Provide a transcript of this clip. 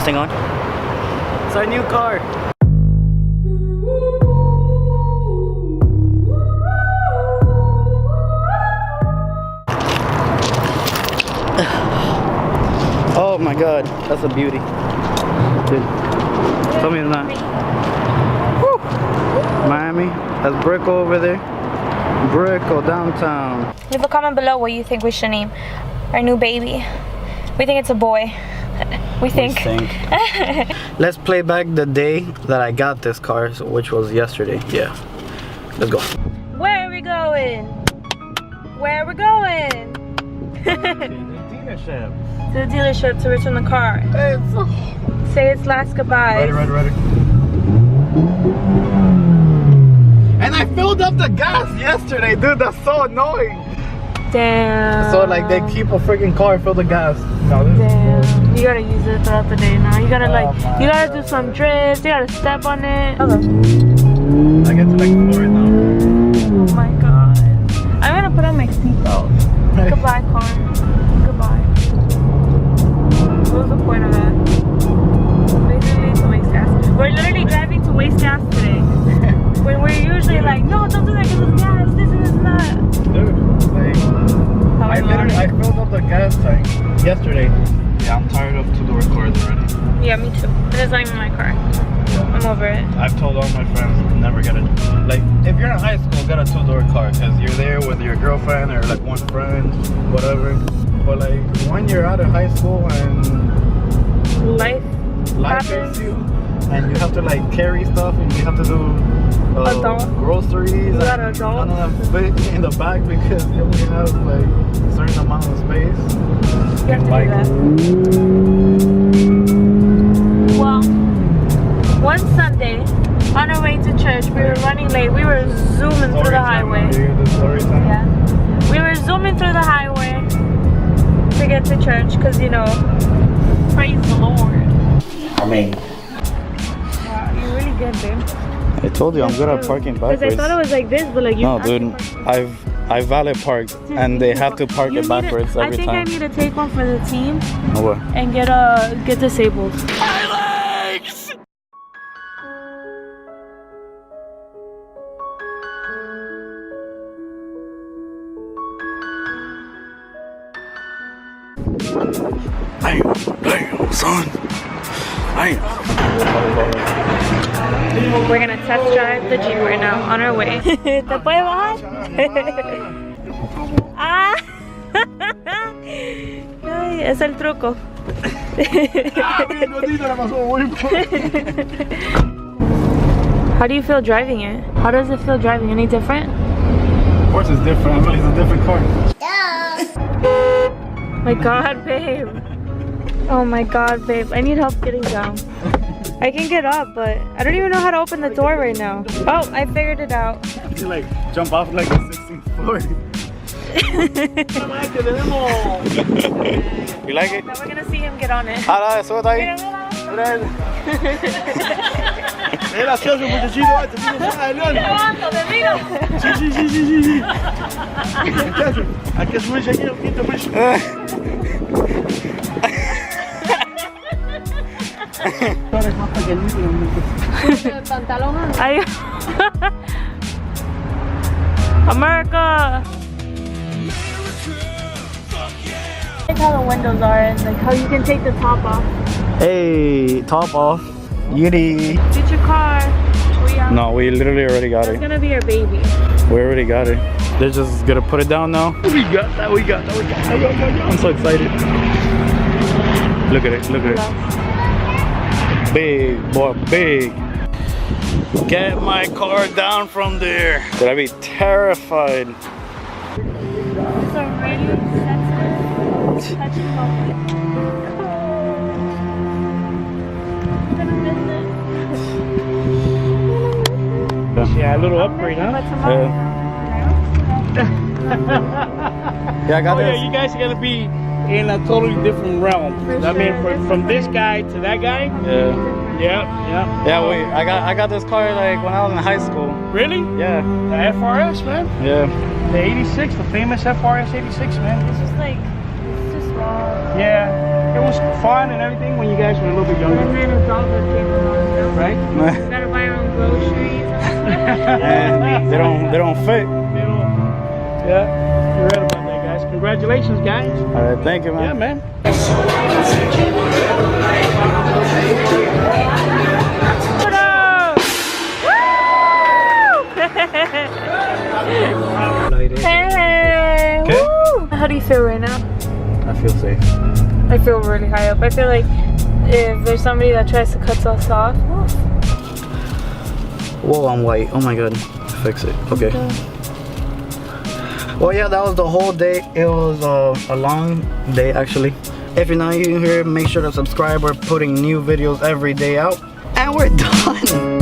thing on? It's our new car. Oh my god, that's a beauty. Dude, tell me it's not. Woo. Miami, that's Brickell over there. Brickell downtown. Leave a comment below what you think we should name our new baby. We think it's a boy. We think. Let's play back the day that I got this car, which was yesterday. Yeah, let's go. Where are we going? Where are we going? Dealership. To the dealership to return the car. Say its last goodbye. Ready. And I filled up the gas yesterday, dude. That's so annoying. Damn. So like they keep a freaking car and fill the gas. No, damn. You gotta use it throughout the day now. You gotta you gotta do some drifts. You gotta step on it. Okay. I get to like Florida now. Oh my god. I'm gonna put on my seatbelt. Goodbye, car. Goodbye. What was the point of that? Literally to waste gas. We're literally driving to waste gas today. When we're usually like, no, don't do that because it's gas, this and this and that. Dude, like, I filled up the gas tank yesterday. Yeah, I'm tired of two-door cars already. Yeah, me too. And it's not even my car. Yeah. I'm over it. I've told all my friends, never get it. Like, if you're in high school, get a two-door car because you're there with your girlfriend or like one friend, whatever. But like, when you're out of high school and life hits you, and you have to like carry stuff and you have to do groceries you got and none of them fit in the back because you only have like a certain amount of space. You have to like, do that. Well, one Sunday on our way to church, we were running late. We were zooming through the highway. Yeah, we were zooming through the highway to get to church because, you know, praise the Lord. Amen. Wow, you're really good, babe. I told you I'm good at parking backwards. Because I thought it was like this, but like you. No, dude, I valet parked and they have to park it backwards every time. I think I need to take one for the team. Oh, what? And get disabled. My legs! Damn, son. We're gonna test drive the Jeep right now on our way. ¿Te puede bajar? Ah. Ay, es el truco. How do you feel driving it? How does it feel driving? Any different? Of course it's different, but it's a different car. My god, babe. Oh my god, babe. I need help getting down. I can get up, but I don't even know how to open the door right now. Oh, I figured it out. You like jump off like the 16th floor. You like it? Now we're gonna see him get on it. Ah, eso está ahí. Es gracioso, muchachito. Este tipo suena de león. Levanto, te miro. Sí. Hay que subirse aquí al quinto piso. America! I like how the windows are and like how you can take the top off. Hey, top off. Uni. Get your car. No, we literally already got it. That's gonna be our baby. We already got it. They're just gonna put it down now. We got that. I'm so excited. Look at it. Big, boy, big. Get my car down from there. Did I be terrified? It's a really sensitive, touching moment. Yeah, a little upgrade, huh? Yeah, I got this. Yeah, you guys are gonna be in a totally different realm. I mean, from this guy to that guy. Yeah, I got this car like when I was in high school. Really? Yeah. The FRS, man. Yeah. The 86, the famous FRS 86, man. It's just like, it's just wrong. Yeah. it was fun and everything when you guys were a little bit And younger, then adulthood came along, you know? right? We gotta buy our own groceries. And they don't fit. You know, yeah, you're right about that, guys. Congratulations, guys. All right, thank you, Yeah, man. man. Hey! Okay. Woo! How do you feel right now? I feel safe. I feel really high up. I feel like if there's somebody that tries to cut us off, Whoa, I'm white. Oh my god. Fix it. Okay. Well, yeah, that was the whole day. It was a long day, actually. If you're not new here, make sure to subscribe. We're putting new videos every day out. And we're done.